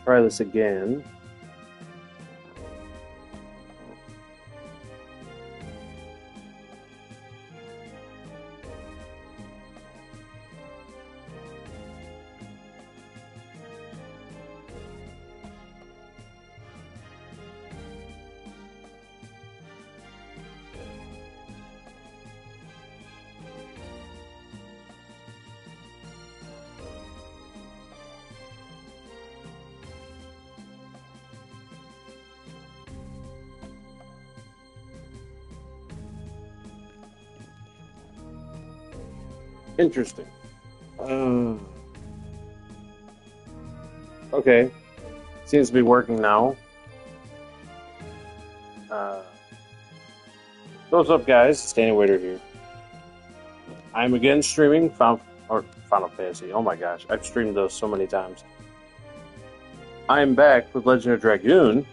try this again. Interesting. Okay. Seems to be working now. What's up, guys? Standing Waiter here. I'm again streaming Final Fantasy. Oh my gosh, I've streamed those so many times. I am back with Legend of Dragoon.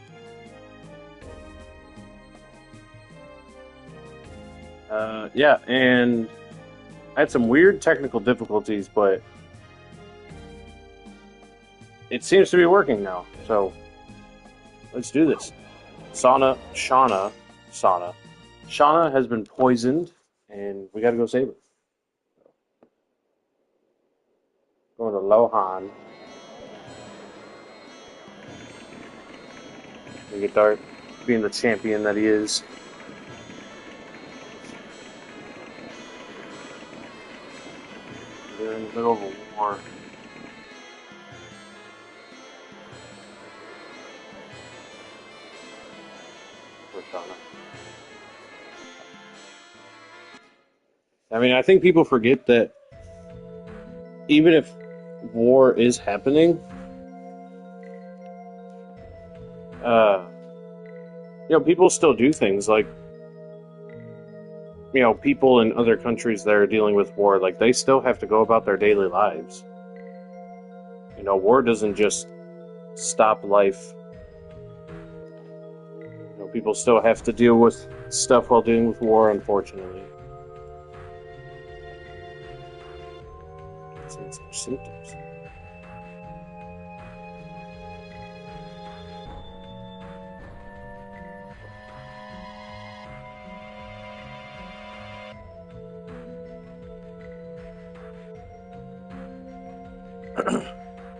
Yeah, and I had some weird technical difficulties, but it seems to be working now. So let's do this. Shauna has been poisoned, and we gotta go save her. Going to Lohan. We get Dart being the champion that he is. They're in the middle of a war. For Shauna. I mean, I think people forget that even if war is happening, people still do things like, people in other countries that are dealing with war, like, they still have to go about their daily lives. War doesn't just stop life. People still have to deal with stuff while dealing with war, unfortunately. Some symptoms.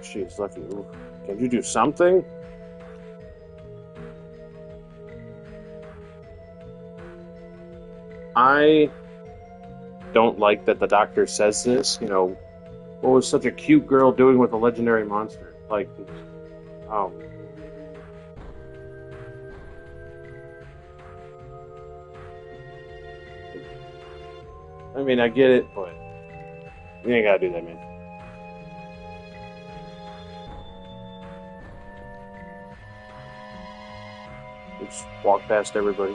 Jeez, lucky. Ooh. Can you do something? I don't like that the doctor says this. What was such a cute girl doing with a legendary monster? Like, I mean, I get it, but you ain't gotta do that, man. Just walk past everybody.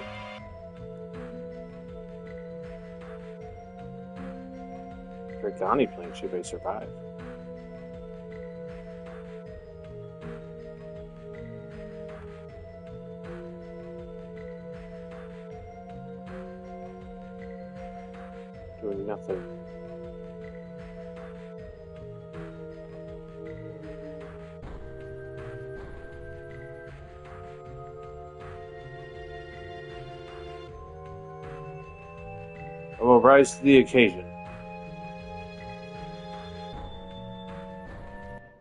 Dragoon playing, she may survive. Doing nothing. I will rise to the occasion.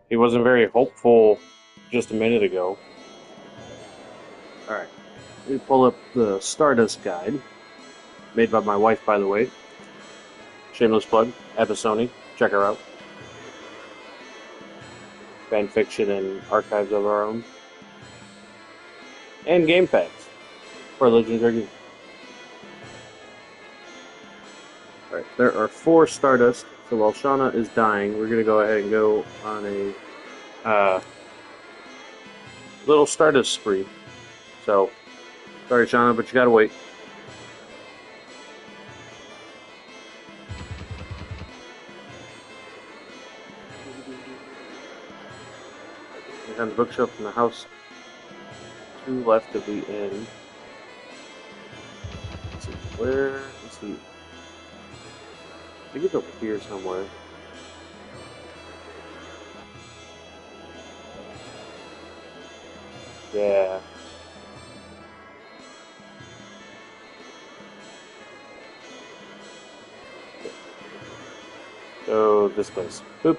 He wasn't very hopeful just a minute ago. Alright. Let me pull up the Stardust guide. Made by my wife, by the way. Shameless plug. Abbisonny. Check her out. Fan fiction and archives of our own. And game packs for Legend of Dragoon. Alright, there are 4 Stardust, so while Shauna is dying, we're going to go ahead and go on a little Stardust spree. So, sorry Shauna, but you gotta wait. On the bookshelf in the house. 2 left to be in. Let's see, where is he? I think it's over here somewhere. Yeah. Go this place. Boop.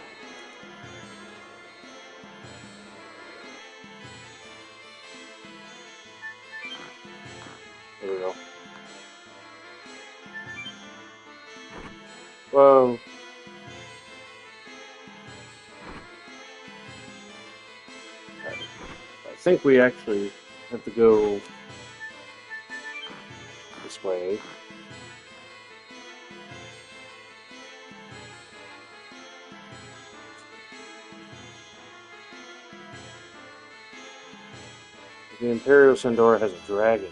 There we go. Whoa. I think we actually have to go this way. The Imperial Centaur has a dragon.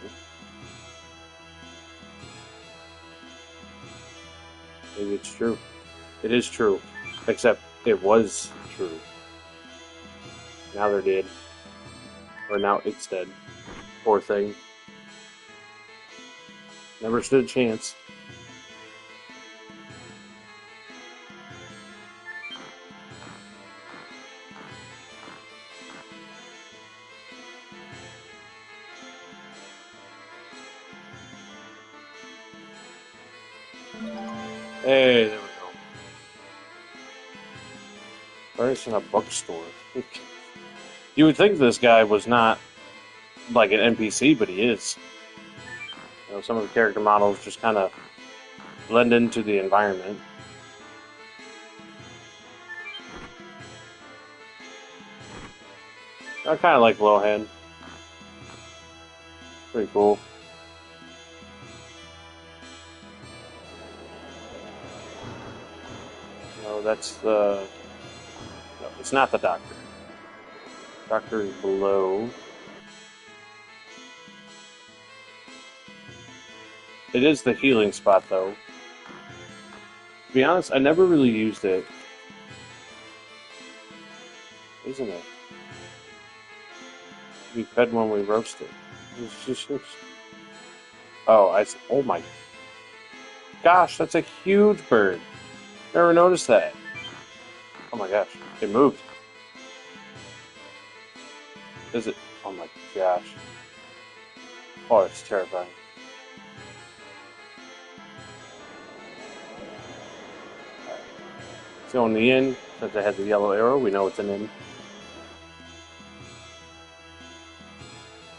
Maybe it's true. It is true. Except it was true. Now they're dead. Or now it's dead. Poor thing. Never stood a chance. Hey, there we go. Furnace in a bookstore. You would think this guy was not like an NPC, but he is. You know, some of the character models just kind of blend into the environment. I kind of like Lohan. Pretty cool. No, that's the... No, it's not the doctor. Doctor is below. It is the healing spot, though. To be honest, I never really used it. Isn't it? We fed when we roasted. Oh, oh my gosh, that's a huge bird. Never noticed that. Oh my gosh, it moved. Is it? Oh my gosh. Oh, it's terrifying. So in the inn, since it has the yellow arrow, we know it's an inn.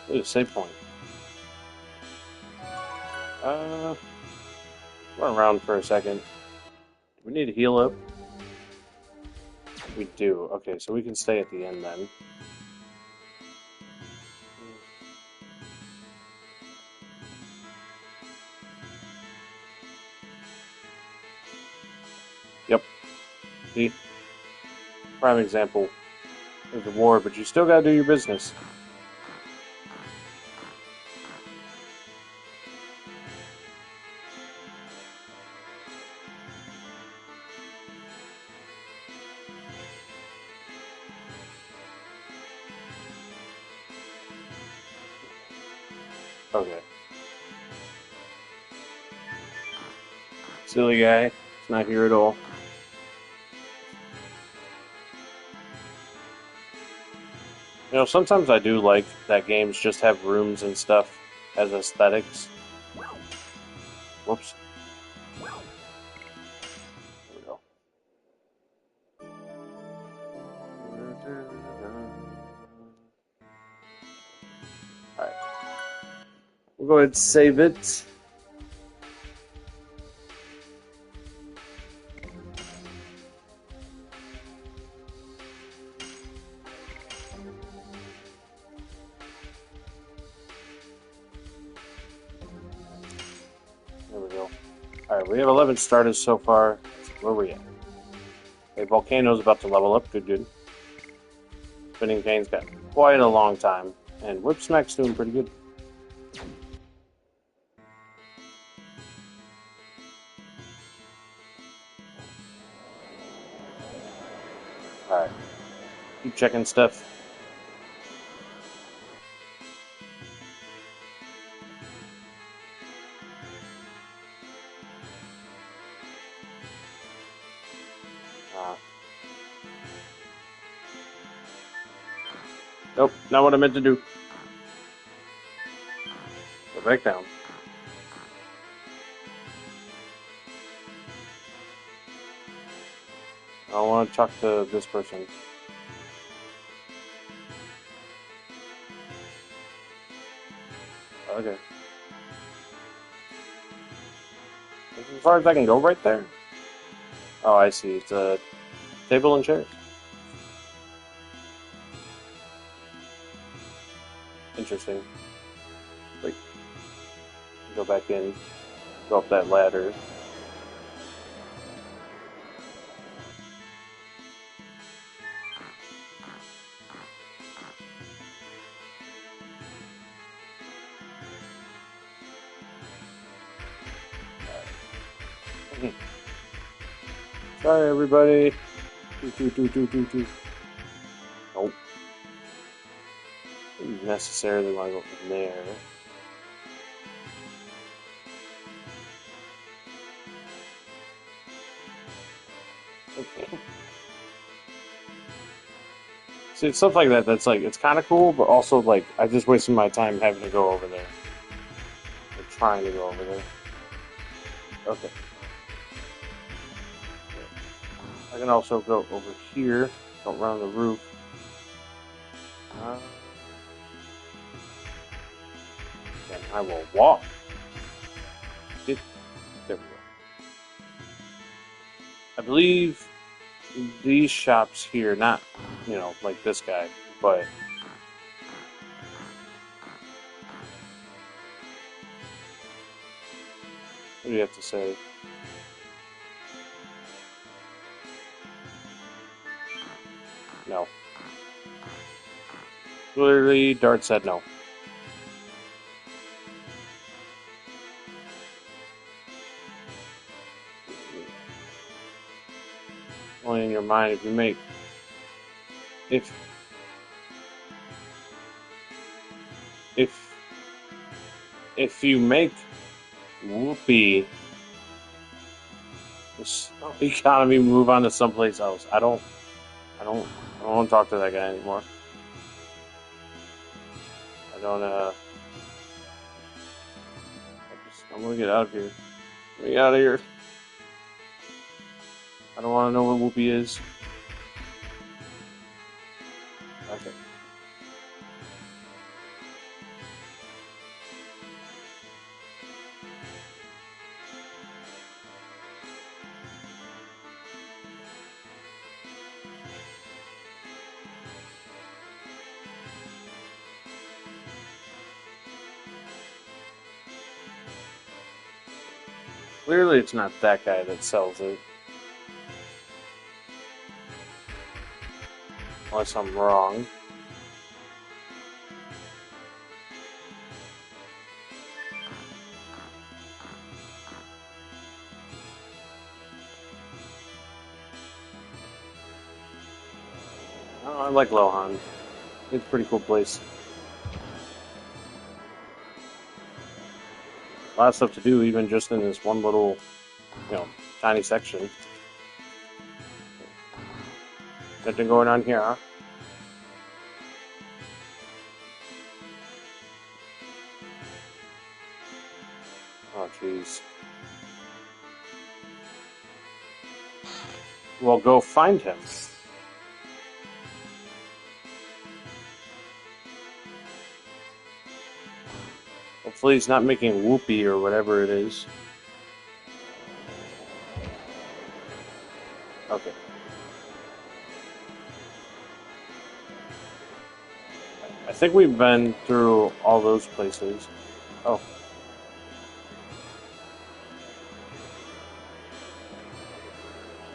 Ooh, save point. Run around for a second. Do we need to heal up? We do. Okay, so we can stay at the end then. Yep. See? Prime example. There's a war, but you still gotta do your business. Okay. Silly guy. It's not here at all. You know, sometimes I do like that games just have rooms and stuff as aesthetics. Whoops. There we go. Alright. We'll go ahead and save it. There we go. Alright, we have 11 starters so far. Where are we at? Okay, Volcano's about to level up. Good, good. Spinning Cane's got quite a long time. And Whip Smack's doing pretty good. Alright. Keep checking stuff. Nope, not what I meant to do. Go back down. I want to talk to this person. Okay. As far as I can go right there? Oh, I see. It's a table and chairs. Interesting. Wait. Go back in. Go up that ladder. Sorry, everybody. Nope. Didn't necessarily want to go in there. Okay. See, stuff like that, that's like, it's kind of cool, but also, like, I just wasted my time having to go over there. Or trying to go over there. Okay. I can also go over here, go around the roof. Then I will walk. There we go. I believe these shops here, not, you know, like this guy, but what do you have to say? No. Clearly, Dart said no. Only in your mind if you make... If you make Whoopi this economy move on to someplace else, I don't want to talk to that guy anymore. I'm gonna get out of here. Get me out of here. I don't want to know where Whoopi is. Okay. Clearly, it's not that guy that sells it. Unless I'm wrong. Oh, I like Lohan. It's a pretty cool place. A lot of stuff to do, even just in this one little, you know, tiny section. Nothing going on here, huh? Oh, jeez. Well, go find him. Hopefully he's not making Whoopi or whatever it is. Okay. I think we've been through all those places. Oh.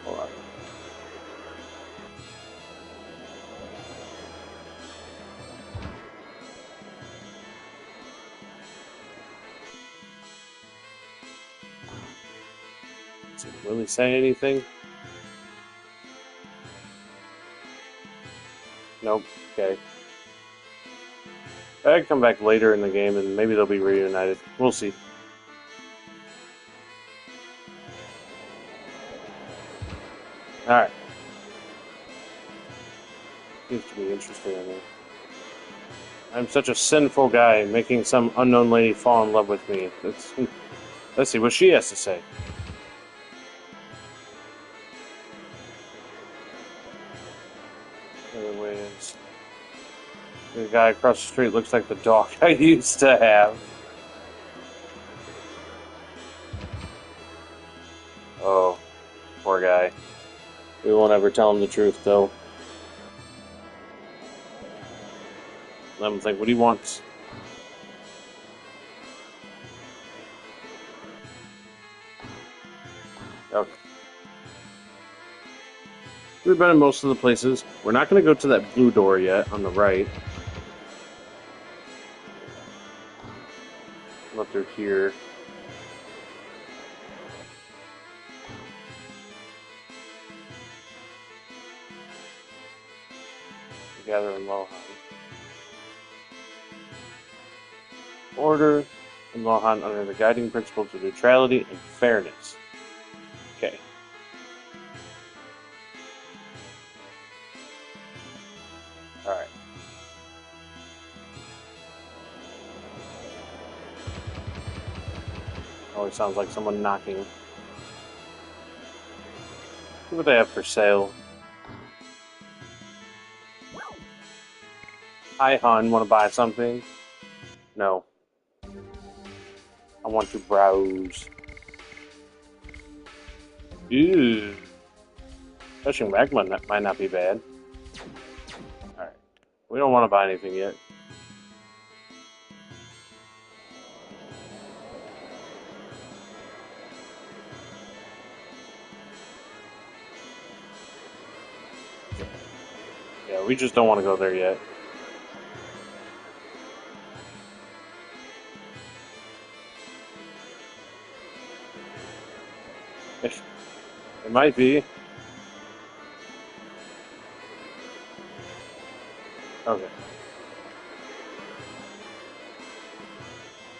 Hold on. Does it really say anything? Nope. Okay. I could come back later in the game and maybe they'll be reunited. We'll see. Alright. Seems to be interesting in there. I'm such a sinful guy, making some unknown lady fall in love with me. Let's see what she has to say. Anyways, the guy across the street looks like the dog I used to have. Oh, poor guy. We won't ever tell him the truth, though. Let him think what he wants. Okay. We've been in most of the places. We're not going to go to that blue door yet on the right. Up through here. Gather in Lohan. Order in Lohan under the guiding principles of neutrality and fairness. Okay. Alright. Always sounds like someone knocking. What do they have for sale? Hi, hon. Want to buy something? No. I want to browse. Ooh. Touching magma might not be bad. Alright. We don't want to buy anything yet. Yeah, we just don't want to go there yet. It might be. Okay.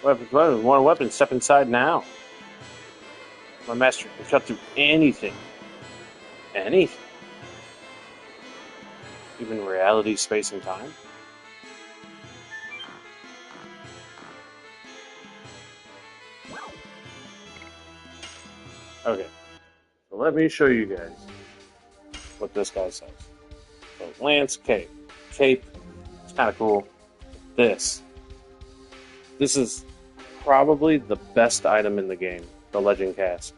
Weapons, one weapon, step inside now. My master can cut through anything. Anything. Even reality, space, and time. Okay. So let me show you guys what this guy says. So, Lance Cape. Cape. It's kind of cool. This is probably the best item in the game. The Legend Cask.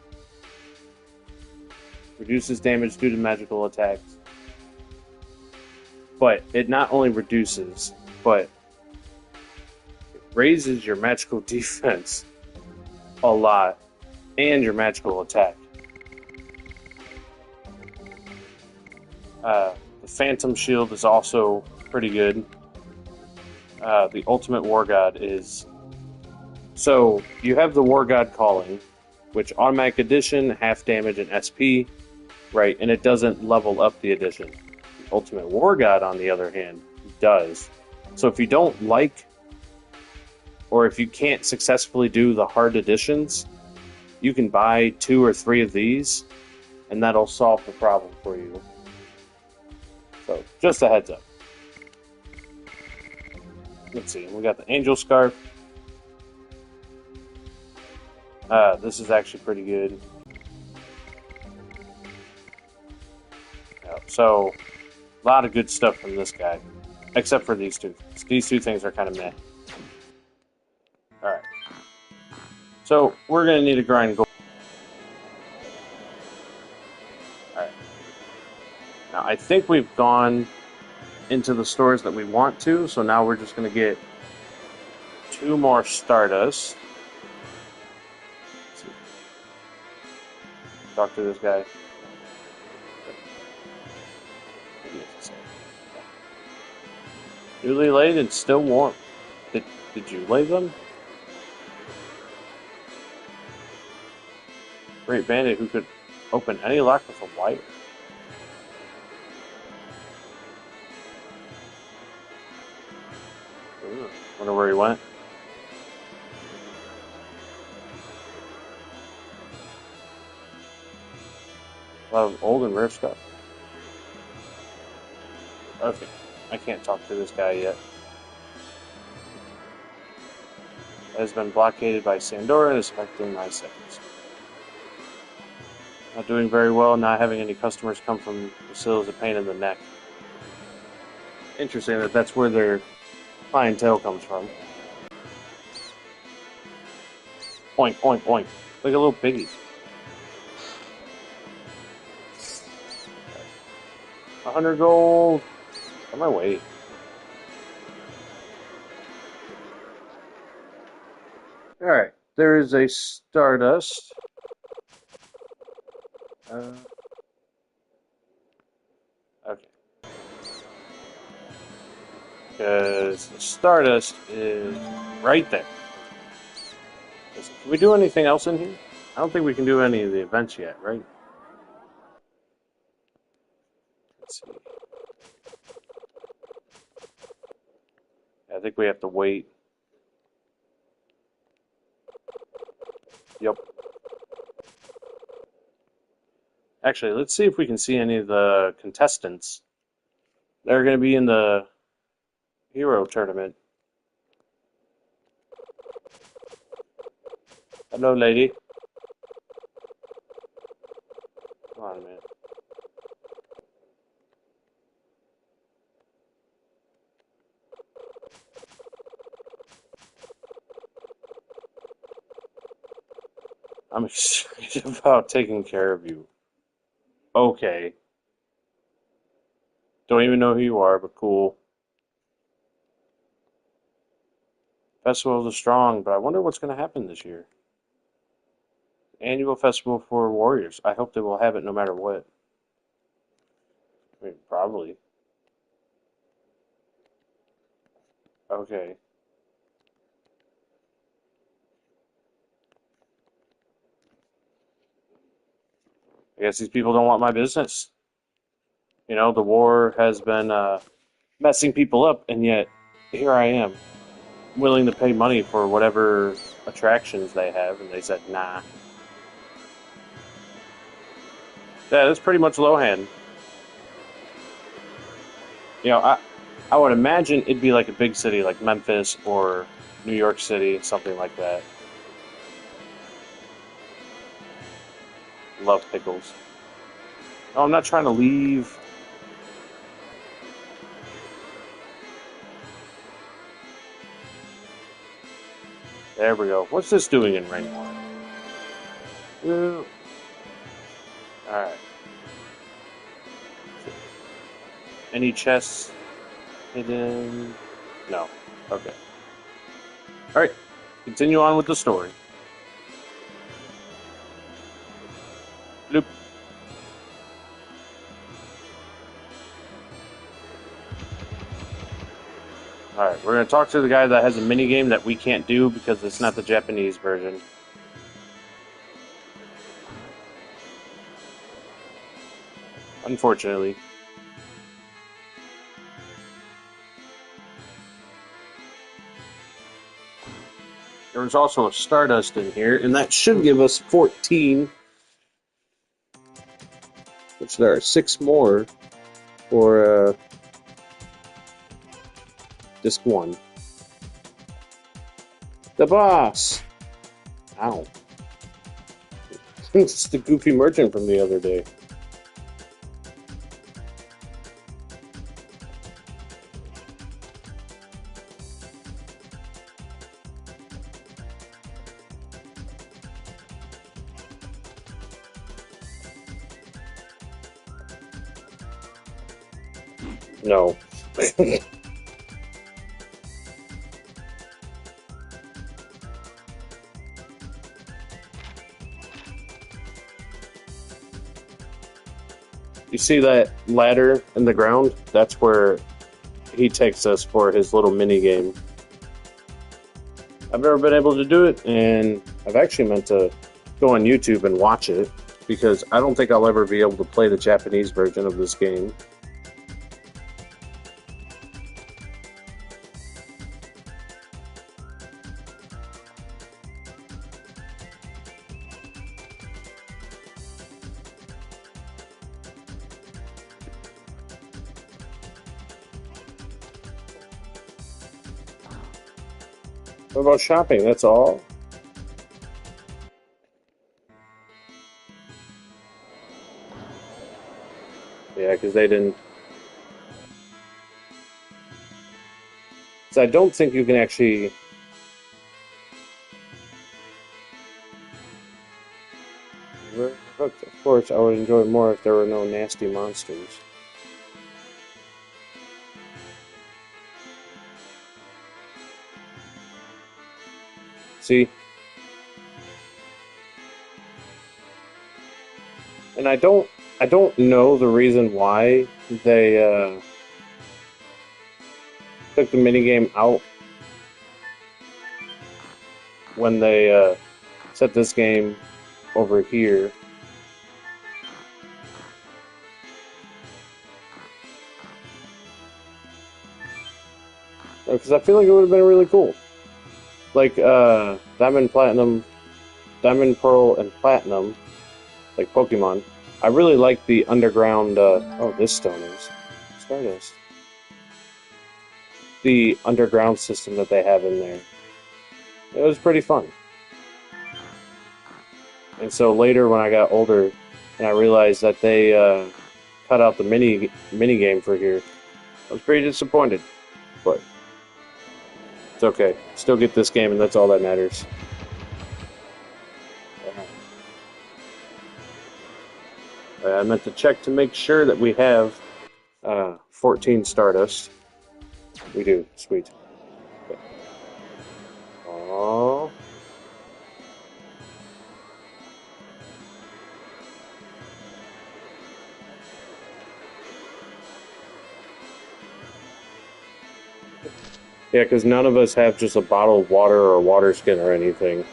Reduces damage due to magical attacks. But it not only reduces, but it raises your magical defense a lot. And your magical attack. The Phantom Shield is also pretty good. The Ultimate War God is... So, you have the War God Calling, which automatic addition, half damage, and SP, right? And it doesn't level up the addition. The Ultimate War God, on the other hand, does. So if you don't like, or if you can't successfully do the hard additions, you can buy 2 or 3 of these, and that'll solve the problem for you. So, just a heads up. Let's see, we got the Angel Scarf. This is actually pretty good. So, a lot of good stuff from this guy. Except for these two. These two things are kind of meh. Alright. So, we're going to need to grind gold. Alright. Now, I think we've gone into the stores that we want to, so now we're just going to get 2 more Stardust. Let's see. Talk to this guy. Newly laid and still warm. Did you lay them? Great bandit who could open any lock with a wire. Ooh, wonder where he went. A lot of old and rare stuff. Okay, I can't talk to this guy yet. has been blockaded by Sandora and is affecting my sales. Not doing very well, not having any customers come from Brazil is a pain in the neck. Interesting that that's where their clientele comes from. Oink, oink, oink. Like a little piggy. 100 gold. On my way. Alright, there is a Stardust. Okay. Because the Stardust is right there. Can we do anything else in here? I don't think we can do any of the events yet, right? Let's see. I think we have to wait. Yep. Actually, let's see if we can see any of the contestants. They're going to be in the Hero Tournament. Hello, lady. Come on, man. I'm excited about taking care of you. Okay. Don't even know who you are, but cool. Festivals are strong, but I wonder what's going to happen this year. Annual festival for warriors. I hope they will have it no matter what. I mean, probably. Okay. I guess these people don't want my business. You know, the war has been messing people up, and yet here I am, willing to pay money for whatever attractions they have, and they said, nah. Yeah, that's pretty much Lohan. You know, I would imagine it'd be like a big city like Memphis or New York City, something like that. Love pickles. Oh, I'm not trying to leave. There we go. What's this doing in Rainwater? Alright. Any chests hidden? No. Okay. Alright. Continue on with the story. Bloop. Alright, we're going to talk to the guy that has a minigame that we can't do because it's not the Japanese version. Unfortunately. There was also a Stardust in here, and that should give us 14. Which there are 6 more for Disc 1. The boss! Ow. It's the goofy merchant from the other day. No. You see that ladder in the ground? That's where he takes us for his little mini game. I've never been able to do it, and I've actually meant to go on YouTube and watch it, because I don't think I'll ever be able to play the Japanese version of this game. What about shopping? That's all? Yeah, because they didn't... So I don't think you can actually... Of course, I would enjoy it more if there were no nasty monsters. See? And I don't know the reason why they took the minigame out when they set this game over here. Because I feel like it would have been really cool. Like Diamond, Platinum, Diamond, Pearl, and Platinum, like Pokemon. I really like the underground, oh, this stone is Stardust. The underground system that they have in there. It was pretty fun. And so later when I got older and I realized that they cut out the mini game for here, I was pretty disappointed. But it's okay. Still get this game and that's all that matters. I meant to check to make sure that we have 14 Stardust. We do. Sweet. Okay. Aww. Yeah, because none of us have just a bottle of water or a water skin or anything.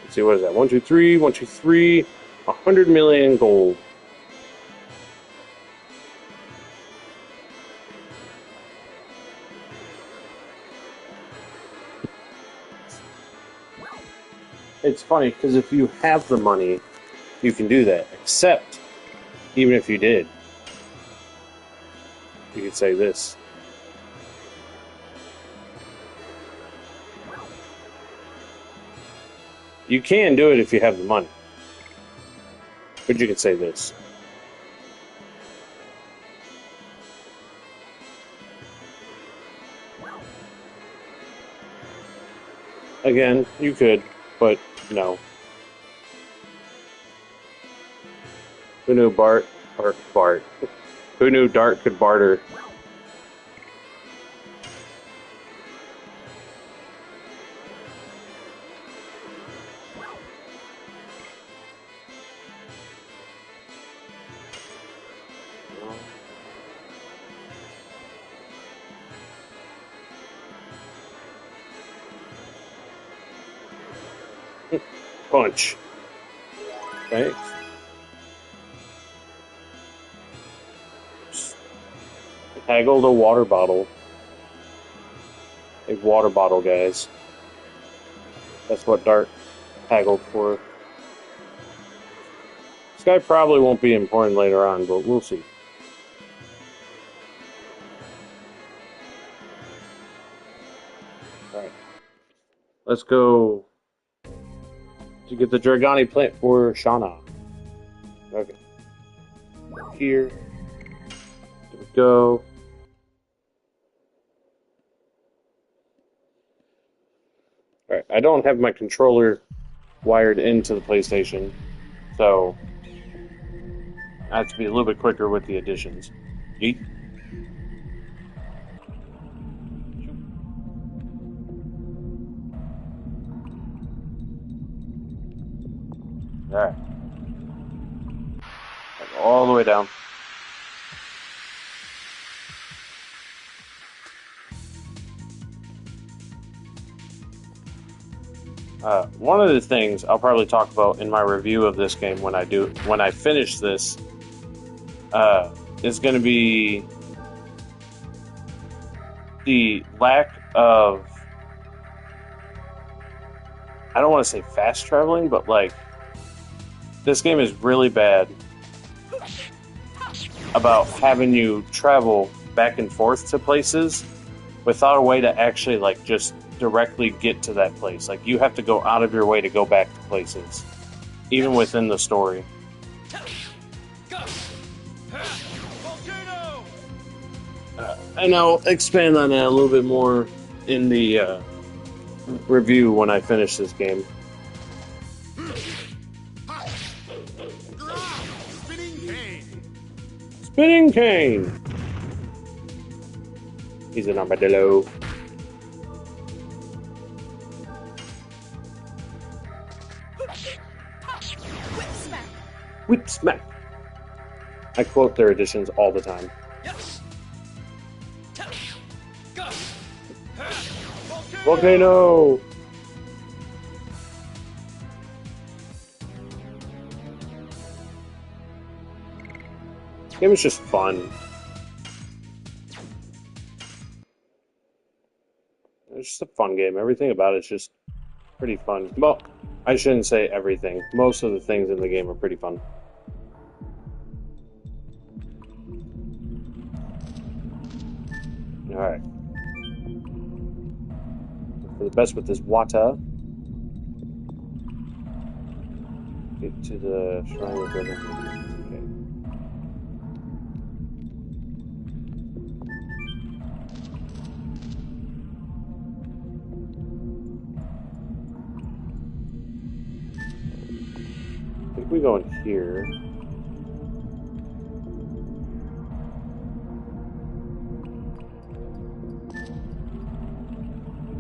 Let's see, what is that? 1, 2, 3, 1, 2, 3, 100 million gold. It's funny, because if you have the money, you can do that. Except, even if you did, you could say this. You can do it if you have the money. But you could say this. Again, you could, but no. Who knew Bart? Who knew Dart could barter? Punch. Thanks. Haggled a water bottle. A water bottle, guys. That's what Dart haggled for. This guy probably won't be important later on, but we'll see. Alright. Let's go to get the Dragony plant for Shauna. Okay. Here. There we go. Alright, I don't have my controller wired into the PlayStation, so I have to be a little bit quicker with the additions. Yeet. Alright. All the way down. One of the things I'll probably talk about in my review of this game when I finish this, is going to be the lack of, I don't want to say fast traveling, but like this game is really bad about having you travel back and forth to places without a way to actually like just directly get to that place. Like you have to go out of your way to go back to places, even within the story. And I'll expand on that a little bit more in the review when I finish this game. Spinning cane! He's an armadillo. Whip smack! I quote their editions all the time. Volcano! It was just fun. It's just a fun game. Everything about it's just pretty fun. Well, I shouldn't say everything. Most of the things in the game are pretty fun. Alright. For the best with this water. Get to the shrine of Dragoon. Okay. I think we go in here.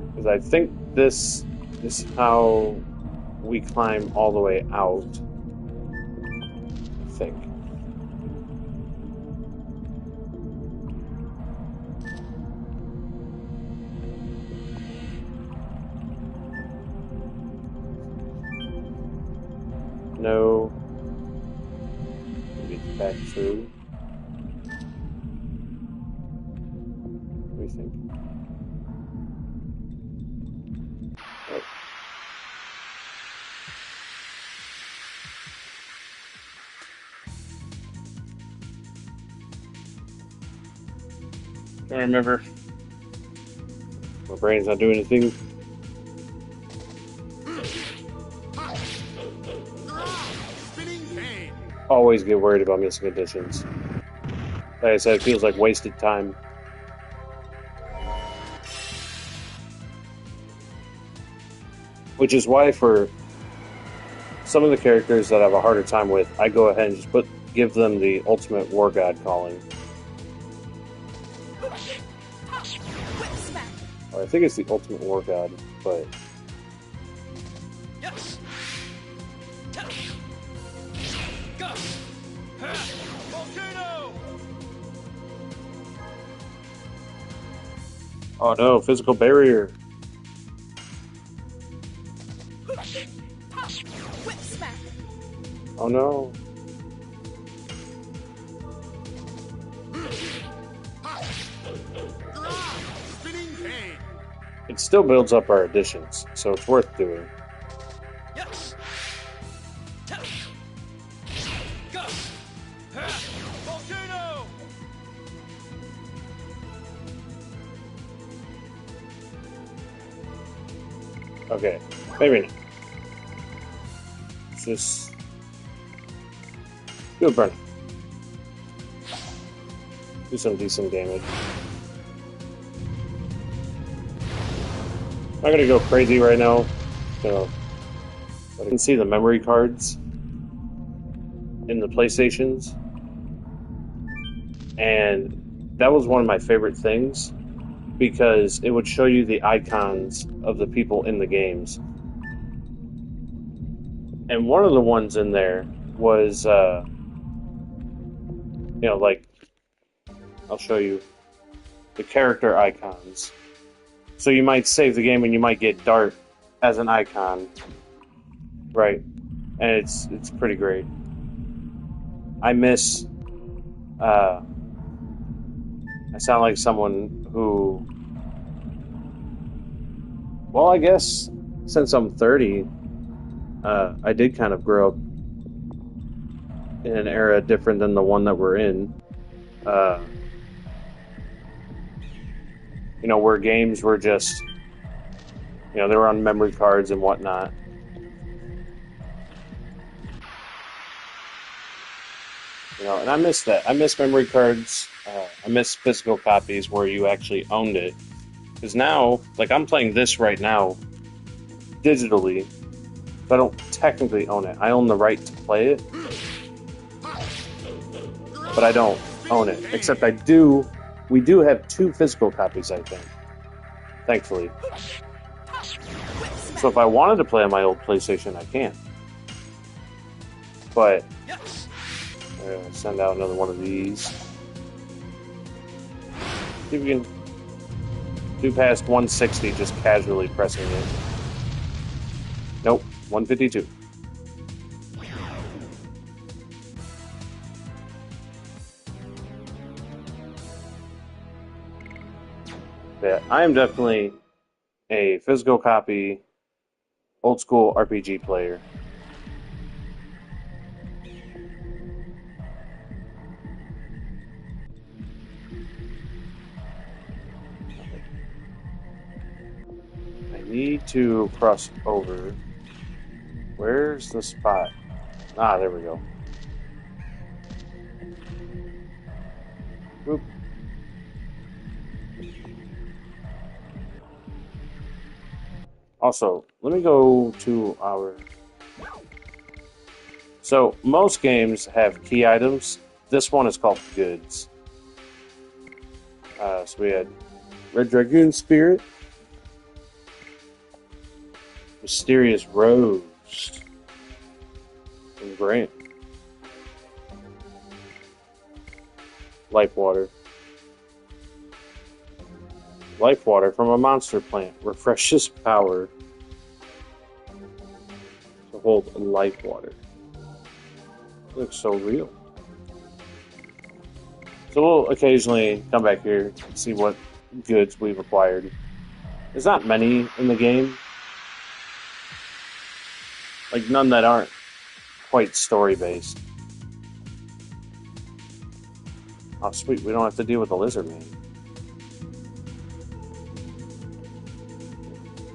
Because I think this is how we climb all the way out. I think. No. Maybe it's back through. What do you think? Oh. I don't remember. My brain's not doing anything. Always get worried about missing additions. Like I said, it feels like wasted time. Which is why for some of the characters that I have a harder time with, I go ahead and just give them the ultimate war god calling. Or I think it's the ultimate war god, but oh no, physical barrier. Oh no. It still builds up our additions, so it's worth doing. Okay, maybe not. Let's just do a burn. Do some decent damage. I'm not gonna go crazy right now, but I can see the memory cards in the PlayStations, and that was one of my favorite things because it would show you the icons of the people in the games. And one of the ones in there was, like, I'll show you the character icons. So you might save the game and you might get Dart as an icon, right? And it's pretty great. I miss. I sound like someone who. Well, I guess since I'm 30, I did kind of grow up in an era different than the one that we're in. Uh, where games were just, they were on memory cards and whatnot. And I miss that. I miss memory cards. I miss physical copies where you actually owned it. Because now, like, I'm playing this right now digitally, but I don't technically own it. I own the right to play it, but I don't own it. Except we do have 2 physical copies, I think. Thankfully. So if I wanted to play on my old PlayStation, I can. But I'm going to send out another one of these. See if we can do past 160 just casually pressing it. Nope, 152. Yeah, I am definitely a physical copy, old school RPG player. I need to cross over. Where's the spot? Ah, there we go. Boop. Also, let me go to our... So, most games have key items. This one is called goods. So we had Red Dragoon Spirit, Mysterious Rose, and Grant. Life Water. Life Water from a monster plant refreshes power to hold life water. It looks so real. So we'll occasionally come back here and see what goods we've acquired. There's not many in the game. Like, none that aren't quite story-based. Oh, sweet, we don't have to deal with the lizard man.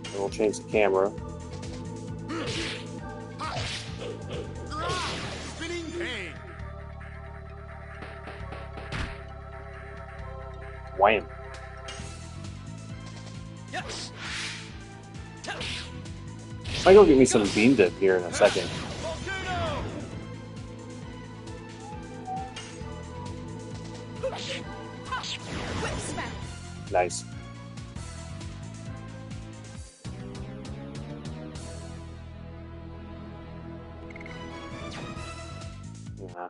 And we'll change the camera. Wham. I go get me some bean dip here in a second. Nice. Yeah.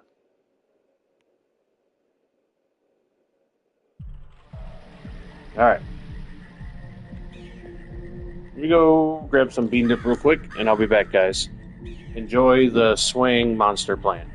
Alright. Let me go grab some bean dip real quick, and I'll be back, guys. Enjoy the swing monster plant.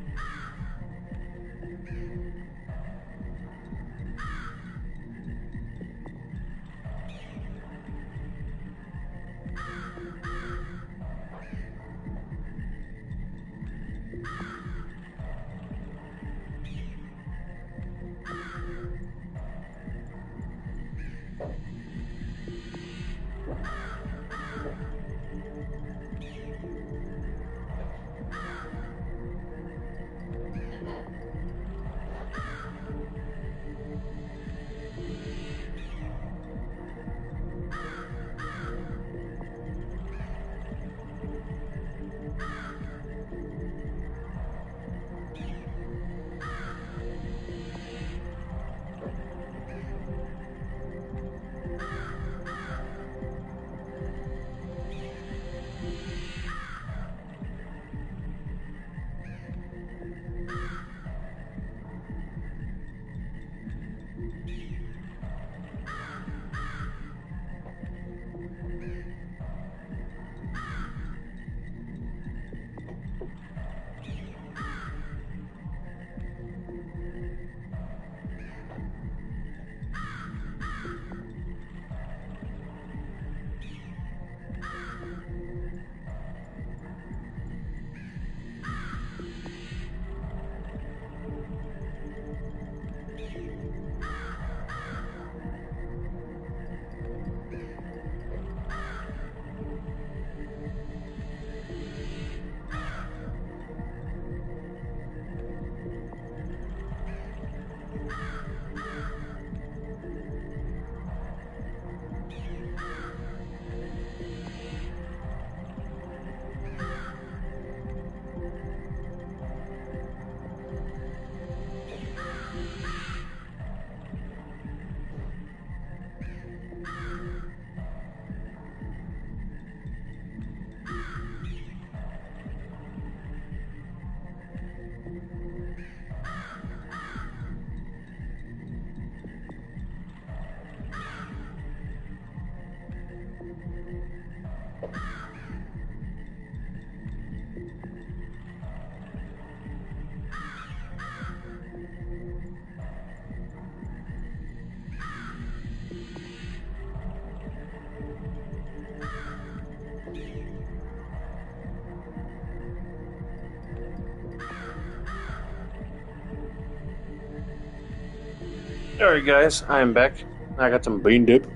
Alright guys, I am back. I got some bean dip.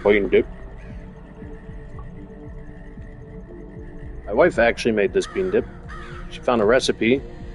Bean dip. My wife actually made this bean dip. She found a recipe